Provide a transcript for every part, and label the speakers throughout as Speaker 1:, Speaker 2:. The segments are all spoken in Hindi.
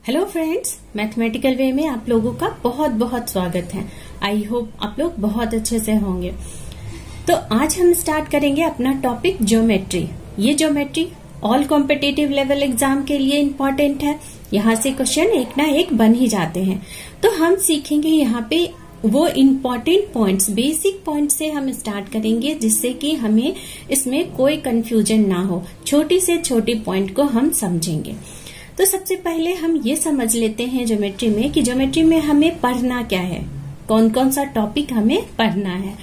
Speaker 1: हेलो फ्रेंड्स, मैथमेटिकल वे में आप लोगों का बहुत बहुत स्वागत है। आई होप आप लोग बहुत अच्छे से होंगे। तो आज हम स्टार्ट करेंगे अपना टॉपिक ज्योमेट्री। ये geometry all competitive level exam के लिए इम्पोर्टेंट है। यहाँ से क्वेश्चन एक ना एक बन ही जाते हैं। तो हम सीखेंगे यहाँ पे वो इम्पोर्टेंट पॉइंट्स, बेसिक पॉइंट से हम स्टार्ट करेंगे जिससे कि हमें इसमें कोई कंफ्यूजन ना हो। छोटी से छोटी पॉइंट को हम समझेंगे। तो सबसे पहले हम ये समझ लेते हैं ज्योमेट्री में कि ज्योमेट्री में हमें पढ़ना क्या है, कौन कौन सा टॉपिक हमें पढ़ना है।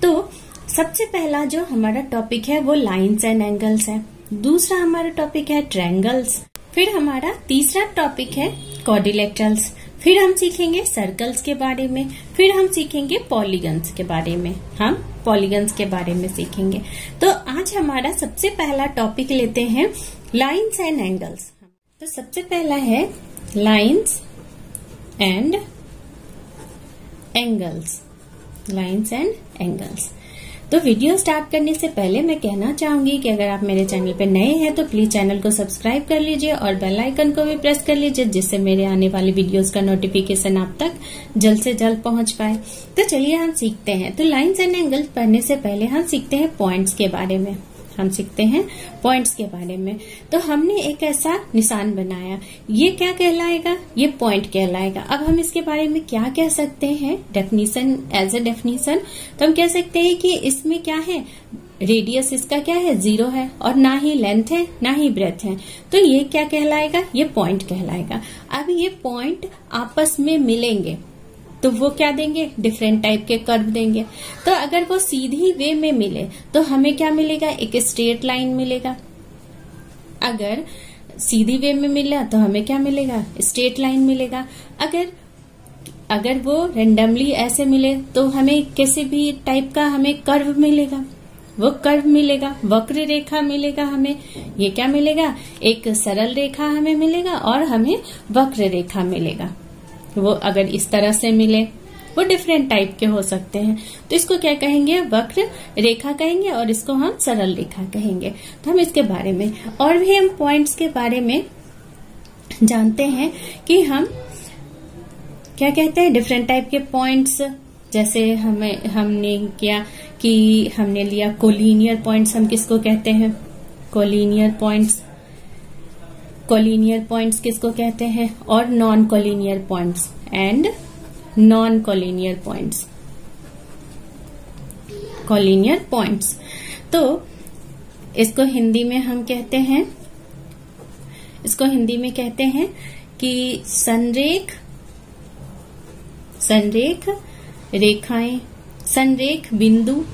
Speaker 1: तो सबसे पहला जो हमारा टॉपिक है वो लाइन्स एंड एंगल्स है। दूसरा हमारा टॉपिक है ट्रायंगल्स। फिर हमारा तीसरा टॉपिक है क्वाड्रिलेटरल्स। फिर हम सीखेंगे सर्कल्स के बारे में। फिर हम सीखेंगे पॉलीगन्स के बारे में। हम पॉलीगन्स के बारे में सीखेंगे। तो आज हमारा सबसे पहला टॉपिक लेते हैं लाइन्स एंड एंगल्स। तो सबसे पहला है lines and angles. Lines and angles. तो वीडियो स्टार्ट करने से पहले मैं कहना चाहूंगी कि अगर आप मेरे चैनल पे नए हैं तो प्लीज चैनल को सब्सक्राइब कर लीजिए और बेल आइकन को भी प्रेस कर लीजिए, जिससे मेरे आने वाली वीडियोस का नोटिफिकेशन आप तक जल्द से जल्द पहुंच पाए। तो चलिए हम सीखते हैं। तो लाइन्स एंड एंगल्स पढ़ने से पहले हम सीखते हैं पॉइंट्स के बारे में। तो हमने एक ऐसा निशान बनाया, ये क्या कहलाएगा? ये पॉइंट कहलाएगा। अब हम इसके बारे में क्या कह सकते हैं? डेफिनेशन, एज ए डेफिनेशन तो हम कह सकते हैं कि इसमें क्या है, रेडियस इसका क्या है, 0 है, और ना ही लेंथ है ना ही ब्रेथ है। तो ये क्या कहलाएगा? ये पॉइंट कहलाएगा। अब ये पॉइंट आपस में मिलेंगे तो वो क्या देंगे? डिफरेंट टाइप के कर्व देंगे। तो अगर वो सीधी वे में मिले तो हमें क्या मिलेगा? एक स्ट्रेट लाइन मिलेगा। अगर सीधी वे में मिला तो हमें क्या मिलेगा? स्ट्रेट लाइन मिलेगा। अगर वो रेंडमली ऐसे मिले तो हमें किसी भी टाइप का हमें कर्व मिलेगा। वो कर्व मिलेगा, वक्र रेखा मिलेगा। हमें ये क्या मिलेगा? एक सरल रेखा हमें मिलेगा और हमें वक्र रेखा मिलेगा। वो अगर इस तरह से मिले, वो डिफरेंट टाइप के हो सकते हैं। तो इसको क्या कहेंगे? वक्र रेखा कहेंगे और इसको हम सरल रेखा कहेंगे। तो हम इसके बारे में और भी हम पॉइंट्स के बारे में जानते हैं कि हम क्या कहते हैं। डिफरेंट टाइप के पॉइंट्स, जैसे हमने किया कि हमने लिया कोलिनियर पॉइंट्स। हम किसको कहते हैं? Collinear points. कोलिनियर पॉइंट्स किसको कहते हैं? और non collinear points and non collinear points. Collinear points तो इसको हिंदी में हम कहते हैं, कि संरेख रेखाएं, संरेख बिंदु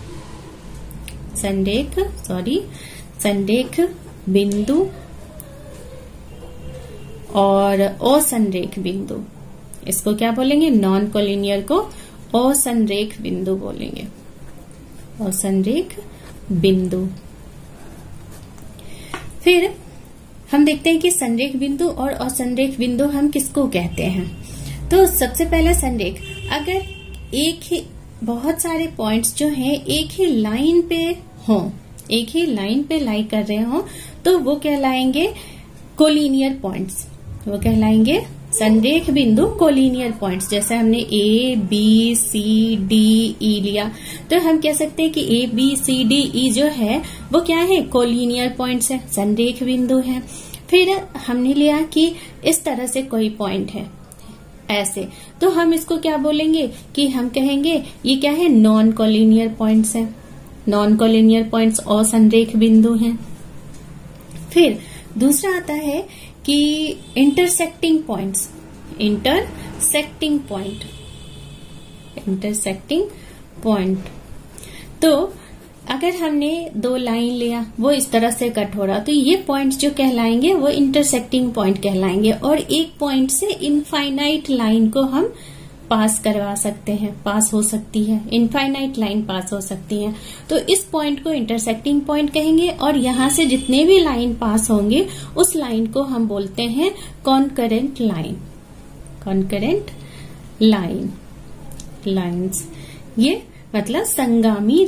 Speaker 1: और असंरेख बिंदु। इसको क्या बोलेंगे? नॉन कोलिनियर को असंरेख बिंदु बोलेंगे। असंरेख बिंदु। फिर हम देखते हैं कि संरेख बिंदु और असंरेख बिंदु हम किसको कहते हैं। तो सबसे पहले संरेख, अगर एक ही बहुत सारे पॉइंट्स जो हैं एक ही लाइन पे लाई कर रहे हो तो वो कहलाएंगे कोलिनियर पॉइंट्स। वो कहलाएंगे संरेख बिंदु कोलिनियर पॉइंट्स। जैसे हमने A, B, C, D, E लिया तो हम कह सकते हैं कि A, B, C, D, E जो है वो क्या है? कोलिनियर पॉइंट्स है, संरेख बिंदु है। फिर हमने लिया कि इस तरह से कोई पॉइंट है ऐसे, तो हम इसको क्या बोलेंगे? कि हम कहेंगे ये क्या है? नॉन कोलिनियर पॉइंट्स है। नॉन कोलिनियर पॉइंट्स और संरेख बिंदु हैं। फिर दूसरा आता है कि इंटरसेक्टिंग पॉइंट। तो अगर हमने दो लाइन लिया, वो इस तरह से कट हो रहा, तो ये पॉइंट्स जो कहलाएंगे वो इंटरसेक्टिंग पॉइंट कहलाएंगे। और एक पॉइंट से इनफाइनाइट लाइन को हम पास करवा सकते हैं, पास हो सकती है, इनफाइनाइट लाइन पास हो सकती है। तो इस पॉइंट को इंटरसेक्टिंग पॉइंट कहेंगे। और यहाँ से जितने भी लाइन पास होंगे उस लाइन को हम बोलते हैं कॉन्करेंट लाइन्स। ये मतलब संगामी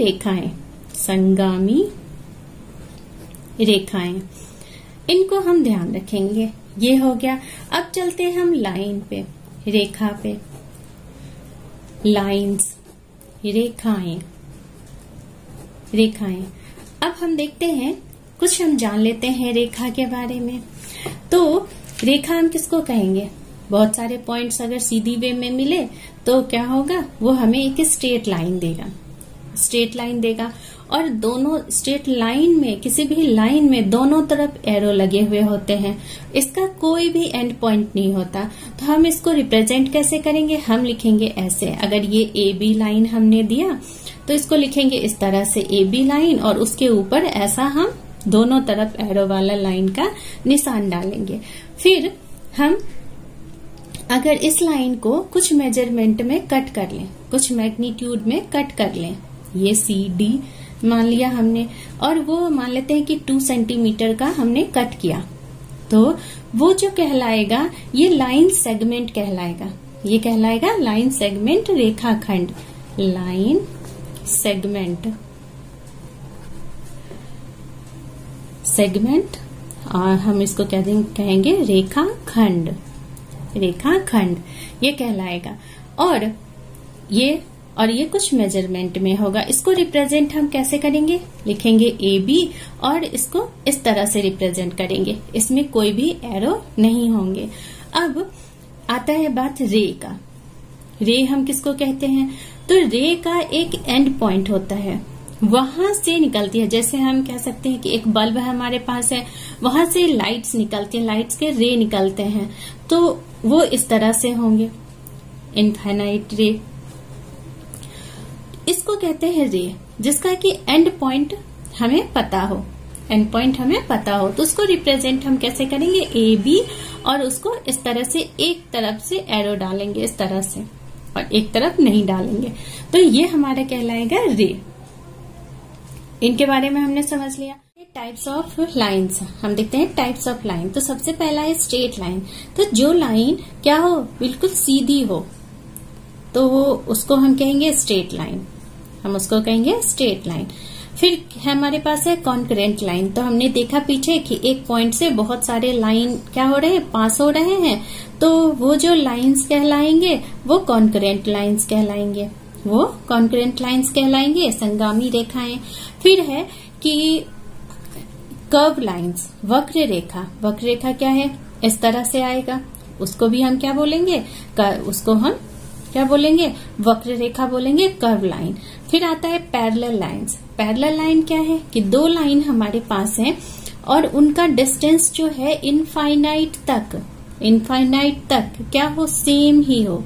Speaker 1: रेखाएं। इनको हम ध्यान रखेंगे। ये हो गया। अब चलते हैं हम लाइन पे, रेखा पे। लाइंस, रेखाएं, रेखाएं। अब हम देखते हैं, कुछ हम जान लेते हैं रेखा के बारे में। तो रेखा हम किसको कहेंगे? बहुत सारे पॉइंट्स अगर सीधी वे में मिले तो क्या होगा, वो हमें एक स्ट्रेट लाइन देगा, स्ट्रेट लाइन देगा। और दोनों स्ट्रेट लाइन में, किसी भी लाइन में दोनों तरफ एरो लगे हुए होते हैं, इसका कोई भी एंड पॉइंट नहीं होता। तो हम इसको रिप्रेजेंट कैसे करेंगे? हम लिखेंगे ऐसे। अगर ये ए बी लाइन हमने दिया तो इसको लिखेंगे इस तरह से, ए बी लाइन, और उसके ऊपर ऐसा हम दोनों तरफ एरो वाला लाइन का निशान डालेंगे। फिर हम अगर इस लाइन को कुछ मेजरमेंट में कट कर लें, कुछ मैग्नीट्यूड में कट कर लें, ये सी डी मान लिया हमने, और वो मान लेते हैं कि 2 सेंटीमीटर का हमने कट किया, तो वो जो कहलाएगा ये लाइन सेगमेंट कहलाएगा। ये कहलाएगा लाइन सेगमेंट, रेखाखंड, लाइन सेगमेंट, सेगमेंट, और हम इसको क्या कहेंगे? रेखाखंड, रेखाखंड ये कहलाएगा। और ये कुछ मेजरमेंट में होगा। इसको रिप्रेजेंट हम कैसे करेंगे? लिखेंगे ए बी, और इसको इस तरह से रिप्रेजेंट करेंगे, इसमें कोई भी एरो नहीं होंगे। अब आता है बात रे का। रे हम किसको कहते हैं? तो रे का एक एंड पॉइंट होता है, वहां से निकलती है। जैसे हम कह सकते हैं कि एक बल्ब हमारे पास है, वहां से लाइट्स निकलती हैं, लाइट्स के रे निकलते हैं, तो वो इस तरह से होंगे, इनफाइनाइट रे। इसको कहते हैं रे जिसका कि एंड पॉइंट हमें पता हो, एंड पॉइंट हमें पता हो। तो उसको रिप्रेजेंट हम कैसे करेंगे? ए बी, और उसको इस तरह से एक तरफ से एरो डालेंगे, इस तरह से, और एक तरफ नहीं डालेंगे। तो ये हमारा कहलाएगा रे। इनके बारे में हमने समझ लिया। टाइप्स ऑफ लाइन्स हम देखते हैं, टाइप्स ऑफ लाइन। तो सबसे पहला है स्ट्रेट लाइन। तो जो लाइन क्या हो, बिल्कुल सीधी हो, तो वो उसको हम कहेंगे स्ट्रेट लाइन, हम उसको कहेंगे स्ट्रेट लाइन। फिर हमारे पास है कॉन्करेंट लाइन। तो हमने देखा पीछे कि एक पॉइंट से बहुत सारे लाइन क्या हो रहे हैं, पास हो रहे हैं, तो वो जो लाइन्स कहलाएंगे वो कॉन्करेंट लाइन्स कहलाएंगे, वो कॉन्करेंट लाइन्स कहलाएंगे, संगामी रेखाएं। फिर है कि कर्व लाइन्स, वक्र रेखा। वक्र रेखा क्या है? इस तरह से आएगा, उसको भी हम क्या बोलेंगे? उसको हम क्या बोलेंगे? वक्र रेखा बोलेंगे, कर्व लाइन। फिर आता है पैरेलल लाइन्स। पैरेलल लाइन क्या है? कि दो लाइन हमारे पास है और उनका डिस्टेंस जो है इनफाइनाइट तक क्या हो, सेम ही हो,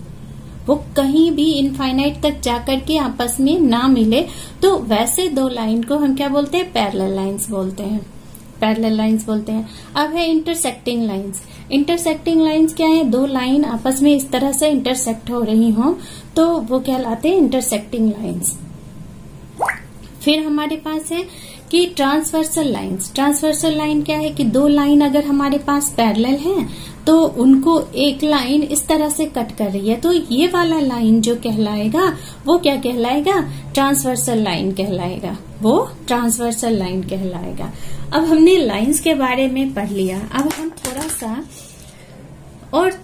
Speaker 1: वो कहीं भी इनफाइनाइट तक जाकर के आपस में ना मिले, तो वैसे दो लाइन को हम क्या बोलते हैं? पैरेलल लाइन्स बोलते हैं, पैरेलल लाइन्स बोलते हैं। अब है इंटरसेक्टिंग लाइन्स। इंटरसेक्टिंग लाइन्स क्या है? दो लाइन आपस में इस तरह से इंटरसेक्ट हो रही हो, तो वो कहलाते हैं इंटरसेक्टिंग लाइन्स। फिर हमारे पास है कि ट्रांसवर्सल लाइन्स। ट्रांसवर्सल लाइन क्या है? कि दो लाइन अगर हमारे पास पैरेलल हैं तो उनको एक लाइन इस तरह से कट कर रही है, तो ये वाला लाइन जो कहलाएगा वो क्या कहलाएगा? ट्रांसवर्सल लाइन कहलाएगा, वो ट्रांसवर्सल लाइन कहलाएगा। अब हमने लाइन्स के बारे में पढ़ लिया। अब हम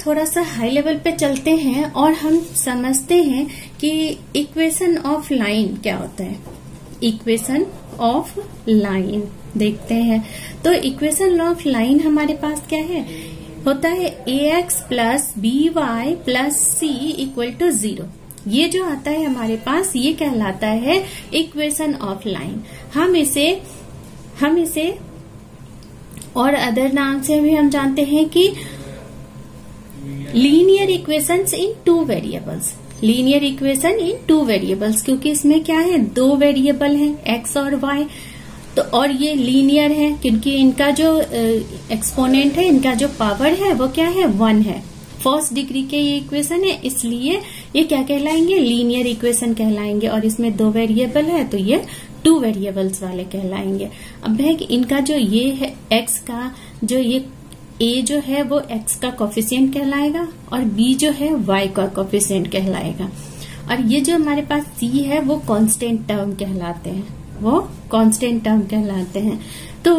Speaker 1: थोड़ा सा हाई लेवल पे चलते हैं और हम समझते हैं कि इक्वेशन ऑफ लाइन क्या होता है। इक्वेशन ऑफ लाइन देखते हैं। तो इक्वेशन ऑफ लाइन हमारे पास क्या है? होता है ax plus B Y plus C equal to 0। ये जो आता है हमारे पास, ये कहलाता है इक्वेशन ऑफ लाइन। हम इसे और अदर नाम से भी हम जानते हैं कि linear equations in two variables. Linear equation in two variables, क्योंकि इसमें क्या है? दो वेरिएबल हैं, x और y। तो और ये लीनियर है क्योंकि इनका जो एक्सपोनेंट है, इनका जो पावर है वो क्या है? 1 है। फर्स्ट डिग्री के ये इक्वेशन है, इसलिए ये क्या कहलाएंगे? लीनियर इक्वेशन कहलाएंगे। और इसमें दो वेरिएबल है तो ये टू वेरिएबल्स वाले कहलाएंगे। अब है कि इनका जो ये है x का, जो ये a जो है वो x का कोफिशिएंट कहलाएगा और b जो है y का कोफिशिएंट कहलाएगा। और ये जो हमारे पास c है वो कांस्टेंट टर्म कहलाते हैं, वो कांस्टेंट टर्म कहलाते हैं। तो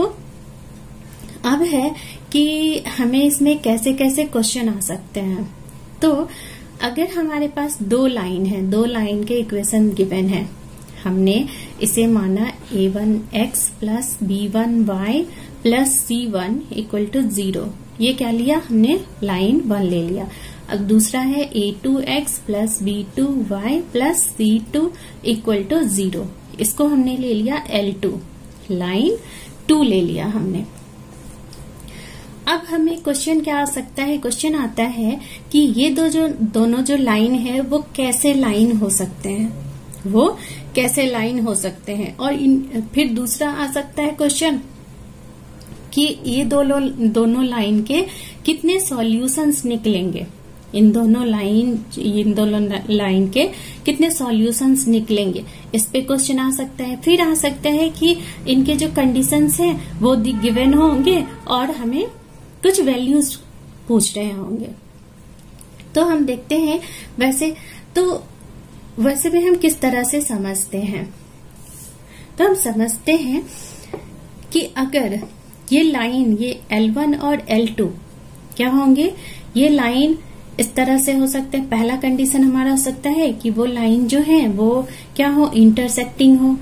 Speaker 1: अब है कि हमें इसमें कैसे कैसे क्वेश्चन आ सकते हैं। तो अगर हमारे पास दो लाइन है, दो लाइन के इक्वेशन गिवन है, हमने इसे माना a1x plus b1y plus c1 equal to 0। ये क्या लिया हमने, लाइन 1 ले लिया। अब दूसरा है a2x plus b2y plus c2 equal to 0। इसको हमने ले लिया L2, लाइन 2 ले लिया हमने। अब हमें क्वेश्चन क्या आ सकता है, क्वेश्चन आता है कि ये दोनों जो लाइन है वो कैसे लाइन हो सकते हैं, वो कैसे लाइन हो सकते हैं। और फिर दूसरा आ सकता है क्वेश्चन कि ये दोनों लाइन के कितने सॉल्यूशंस निकलेंगे, इन दोनों लाइन के कितने सॉल्यूशंस निकलेंगे, इस पे क्वेश्चन आ सकता है। फिर आ सकता है कि इनके जो कंडीशंस हैं वो गिवन होंगे और हमें कुछ वैल्यूज पूछ रहे होंगे। तो हम देखते हैं वैसे भी हम किस तरह से समझते हैं। तो हम समझते हैं कि अगर ये लाइन, ये L1 और L2 क्या होंगे, ये लाइन इस तरह से हो सकते हैं। पहला कंडीशन हमारा हो सकता है कि वो लाइन जो है वो क्या हो, इंटरसेक्टिंग हो,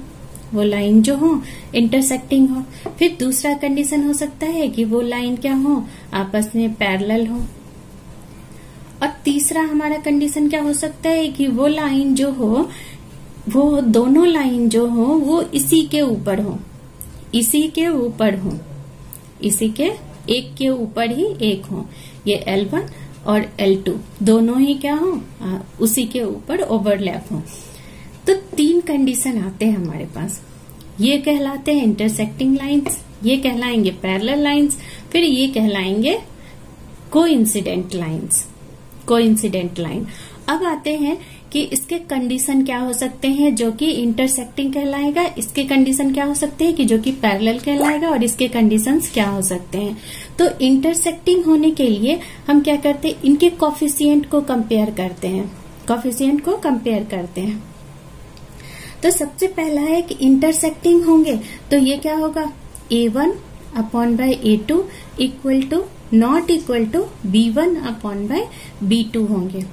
Speaker 1: वो लाइन जो हो इंटरसेक्टिंग हो। फिर दूसरा कंडीशन हो सकता है कि वो लाइन क्या हो, आपस में पैरेलल हो। और तीसरा हमारा कंडीशन क्या हो सकता है कि वो लाइन जो हो, वो दोनों लाइन जो हो वो इसी के ऊपर हो, इसी के ऊपर हो, इसी के एक के ऊपर ही एक हो। ये L1 और L2 दोनों ही क्या हो, उसी के ऊपर ओवरलैप हो। तो 3 कंडीशन आते हैं हमारे पास। ये कहलाते हैं इंटरसेक्टिंग लाइंस, ये कहलाएंगे पैरेलल लाइंस, फिर ये कहलाएंगे कोइंसिडेंट लाइंस, कोइंसिडेंट लाइन। अब आते हैं कि इसके कंडीशन क्या हो सकते हैं, जो कि इंटरसेक्टिंग कहलाएगा। इसके कंडीशन क्या हो सकते हैं कि जो कि पैरेलल कहलाएगा, और इसके कंडीशंस क्या हो सकते हैं। तो इंटरसेक्टिंग होने के लिए हम क्या करते हैं, इनके कोफिशिएंट को कंपेयर करते हैं, कोफिशिएंट को कंपेयर करते हैं। तो सबसे पहला है कि इंटरसेक्टिंग होंगे तो ये क्या होगा, a1 upon by a2 equal to not equal to b1 upon by b2 होंगे।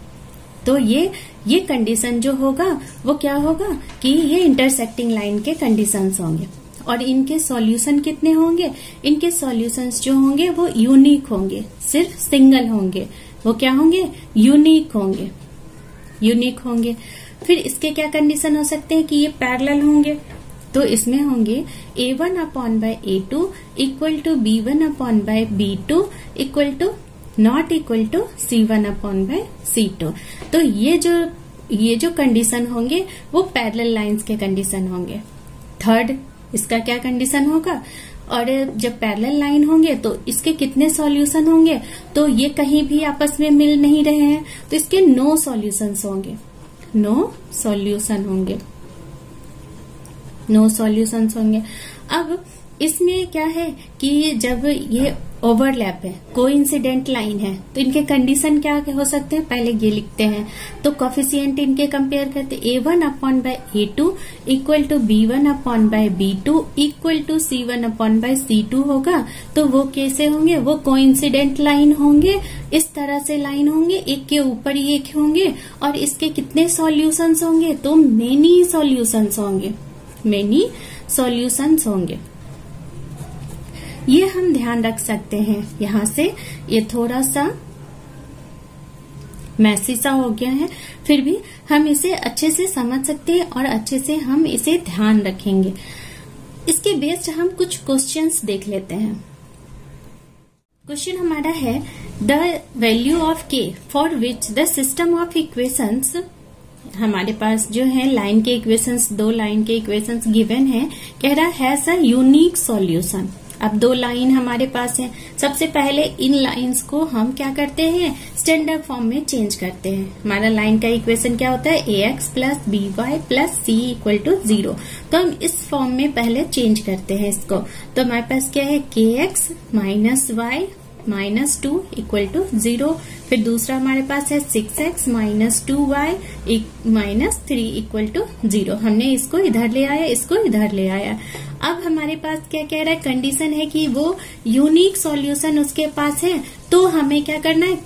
Speaker 1: तो ये कंडीशन जो होगा वो क्या होगा कि ये इंटरसेक्टिंग लाइन के कंडीशंस होंगे। और इनके सॉल्यूशन कितने होंगे, इनके सॉल्यूशंस जो होंगे वो यूनिक होंगे, सिर्फ सिंगल होंगे। वो क्या होंगे, यूनिक होंगे, यूनिक होंगे। फिर इसके क्या कंडीशन हो सकते हैं कि ये पैरेलल होंगे। तो इसमें होंगे a1 upon by a2 equal to b1 upon by b2 equal to not equal to c1 upon by c2। तो ये जो कंडीशन होंगे वो पैरेलल लाइंस के कंडीशन होंगे। थर्ड इसका क्या कंडीशन होगा, और जब पैरेलल लाइन होंगे तो इसके कितने सॉल्यूशन होंगे, तो ये कहीं भी आपस में मिल नहीं रहे हैं तो इसके नो सॉल्यूशंस होंगे, नो सॉल्यूशन होंगे, नो सॉल्यूशंस होंगे। अब इसमें क्या है कि जब ये ओवरलैप है, कोइंसिडेंट लाइन है, तो इनके कंडीशन क्या हो सकते हैं, पहले ये लिखते हैं। तो कोफिशिएंट इनके कंपेयर करते हैं, a1 upon by a2 equal to b1 upon by b2 equal to c1 upon by c2 होगा। तो वो कैसे होंगे, वो कोइंसिडेंट लाइन होंगे, इस तरह से लाइन होंगे, एक के ऊपर ही एक होंगे। और इसके कितने सॉल्यूशंस होंगे, तो मेनी सॉल्यूशंस होंगे, मेनी सॉल्यूशंस होंगे। ये हम ध्यान रख सकते हैं। यहां से ये थोड़ा सा मैसी सा हो गया है, फिर भी हम इसे अच्छे से समझ सकते हैं और अच्छे से हम इसे ध्यान रखेंगे। इसके बेस्ड हम कुछ क्वेश्चंस देख लेते हैं। क्वेश्चन हमारा है the value of k for which the system of equations, हमारे पास जो है लाइन के इक्वेशंस, दो लाइन के इक्वेशंस गिवन है, कह रहा हैज अ यूनिक सॉल्यूशन। अब दो लाइन हमारे पास है, सबसे पहले इन लाइंस को हम क्या करते हैं, स्टैंडर्ड फॉर्म में चेंज करते हैं। हमारा लाइन का इक्वेशन क्या होता है, ax plus by plus c equal to 0। तो हम इस फॉर्म में पहले चेंज करते हैं इसको। तो हमारे पास क्या है, kx minus y minus 2 equal to 0। फिर दूसरा हमारे पास है 6x minus 2y minus 3 equal to 0। हमने इसको इधर ले आया, इसको इधर ले आया। अब हमारे पास क्या कह रहा है, कंडीशन है कि वो यूनिक सॉल्यूशन उसके पास है, तो हमें क्या करना है,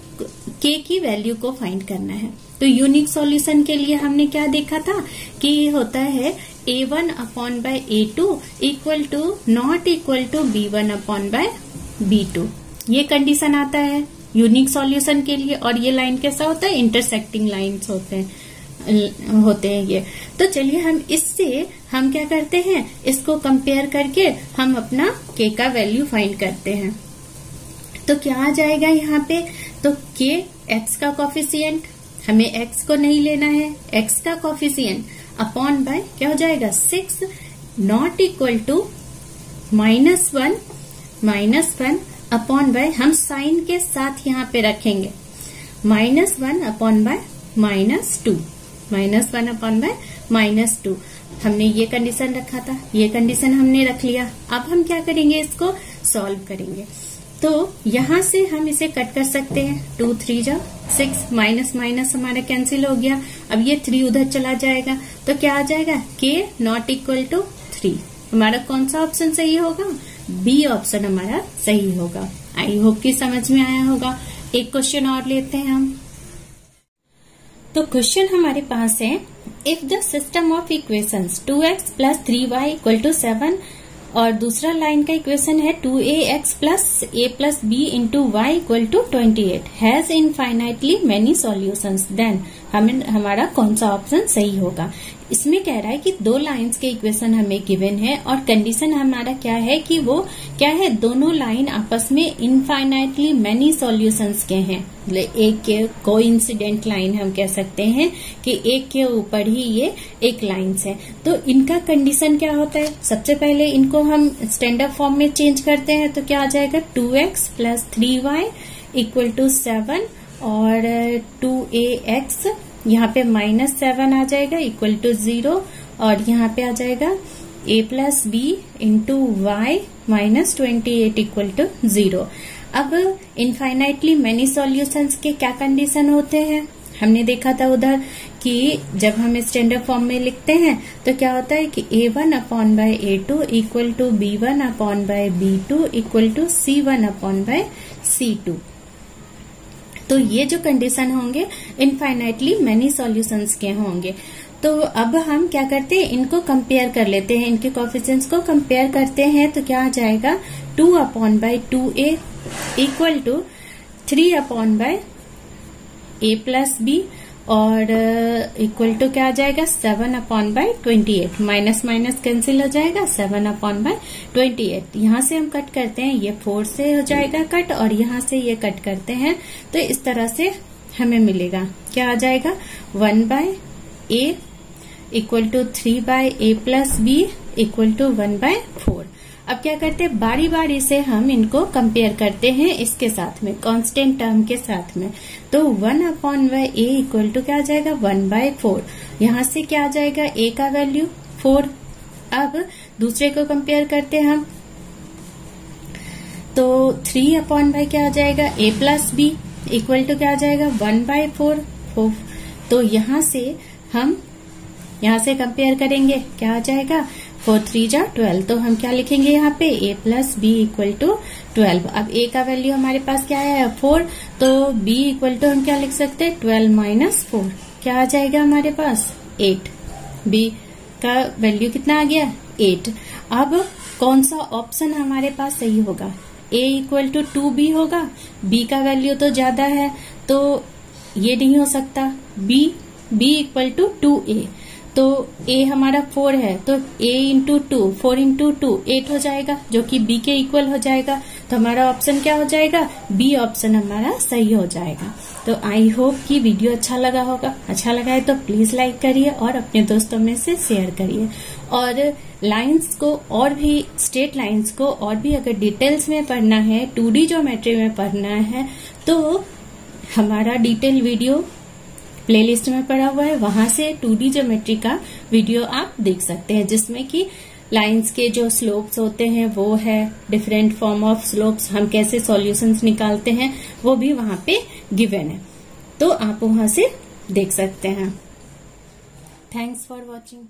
Speaker 1: के की वैल्यू को फाइंड करना है। तो यूनिक सॉल्यूशन के लिए हमने क्या देखा था कि होता है A1/A2 equal to not equal to B1/B2, ये कंडीशन आता है यूनिक सॉल्यूशन के लिए। और ये लाइन कैसा होता है, इंटरसेक्टिंग लाइंस होते हैं ये। तो चलिए हम इससे हम क्या करते हैं, इसको कंपेयर करके हम अपना के का वैल्यू फाइंड करते हैं। तो क्या आ जाएगा यहाँ पे, तो के एक्स का कॉफिशिएंट, हमें एक्स को नहीं लेना है, एक्स का कॉफिशिएंट अपॉन बाय क्या हो जाएगा 6 not equal to -1 upon by, हम साइन के साथ यहाँ पे रखेंगे -1 अपॉन बाय -2, -1 अपॉन बाय -2। हमने ये कंडीशन रखा था, ये कंडीशन हमने रख लिया। अब हम क्या करेंगे, इसको सॉल्व करेंगे। तो यहां से हम इसे कट कर सकते हैं, 2 3 जा 6, माइनस माइनस हमारा कैंसिल हो गया। अब ये 3 उधर चला जाएगा, तो क्या आ जाएगा, के नॉट इक्वल टू 3। हमारा कौन सा ऑप्शन सही होगा, बी ऑप्शन हमारा सही होगा। आई होप कि समझ में आया होगा। एक क्वेश्चन और लेते हैं हम। तो क्वेश्चन हमारे पास है, if the system of equations 2x + 3y = 7 और दूसरा लाइन का इक्वेशन है 2ax + a + b × y = 28 has infinitely many solutions, then हमारा कौन सा ऑप्शन सही होगा। इसमें कह रहा है कि दो लाइंस के इक्वेशन हमें गिवन है और कंडीशन हमारा क्या है कि वो क्या है, दोनों लाइन आपस में इनफाइनाइटली मेनी सॉल्यूशंस के हैं। एक के कोइंसिडेंट लाइन हम कह सकते हैं कि एक के ऊपर ही ये एक लाइंस है। तो इनका कंडीशन क्या होता है, सबसे पहले इनको हम स्टैंडर्ड फॉर्म में चेंज करते हैं। तो क्या आ जाएगा, 2x + 3y = 7 और 2ax यहाँ पे -7 आ जाएगा इक्वल टू 0 और यहाँ पे आ जाएगा a + b × y -28 equal to 0। अब इनफाइनाइटली मेनी सॉल्यूशंस के क्या कंडीशन होते हैं, हमने देखा था उधर कि जब हम स्टैंडर्ड फॉर्म में लिखते हैं तो क्या होता है कि A1/A2 equal to B1/B2 equal to C1/C2। तो ये जो कंडीशन होंगे इनफाइनाइटली मेनी सॉल्यूशंस के होंगे। तो अब हम क्या करते हैं, इनको कंपेयर कर लेते हैं, इनके कोएफिशिएंट्स को कंपेयर करते हैं। तो क्या आ जाएगा, 2/2a equal to 3/a + b और इक्वल टू क्या आ जाएगा, 7/28। माइनस माइनस कैंसिल हो जाएगा, 7/28। यहाँ से हम कट करते हैं, ये 4 से हो जाएगा कट और यहाँ से ये कट करते हैं। तो इस तरह से हमें मिलेगा, क्या आ जाएगा, 1/a equal to 3/a + b equal to 1/4। अब क्या करते हैं, बारी बारी से हम इनको कंपेयर करते हैं इसके साथ में, कांस्टेंट टर्म के साथ में। तो 1/a इक्वल टू क्या आ जाएगा, 1/4। यहाँ से क्या आ जाएगा, a का वैल्यू 4। अब दूसरे को कंपेयर करते हैं हम, तो 3/, क्या आ जाएगा, a + b इक्वल टू क्या आ जाएगा, 1/4। तो यहाँ से कंपेयर करेंगे, क्या आ जाएगा, 4 3 जा 12। तो हम क्या लिखेंगे यहाँ पे, a + b इक्वल टू 12। अब a का वैल्यू हमारे पास क्या है, 4। तो b इक्वल टू हम क्या लिख सकते हैं, 12 - 4। क्या आ जाएगा हमारे पास, 8। b का वैल्यू कितना आ गया, 8। अब कौन सा ऑप्शन हमारे पास सही होगा, a इक्वल टू 2b होगा। b का वैल्यू तो ज्यादा है तो ये नहीं हो सकता। b इक्वल टू 2a, तो a हमारा 4 है तो a × 2 4 × 2 8 हो जाएगा, जो कि b के इक्वल हो जाएगा। तो हमारा ऑप्शन क्या हो जाएगा, बी ऑप्शन हमारा सही हो जाएगा। तो आई होप कि वीडियो अच्छा लगा होगा। अच्छा लगा है तो प्लीज लाइक करिए और अपने दोस्तों में से शेयर करिए। और लाइंस को और भी, स्ट्रेट लाइंस को और भी अगर डिटेल्स में पढ़ना है, 2D ज्योमेट्री में पढ़ना है, तो हमारा डिटेल वीडियो प्लेलिस्ट में पड़ा हुआ है, वहां से 2D ज्योमेट्री का वीडियो आप देख सकते हैं, जिसमें कि लाइंस के जो स्लोप्स होते हैं वो है, डिफरेंट फॉर्म ऑफ स्लोप्स, हम कैसे सॉल्यूशंस निकालते हैं वो भी वहां पे गिवन है। तो आप वहां से देख सकते हैं। Thanks for watching.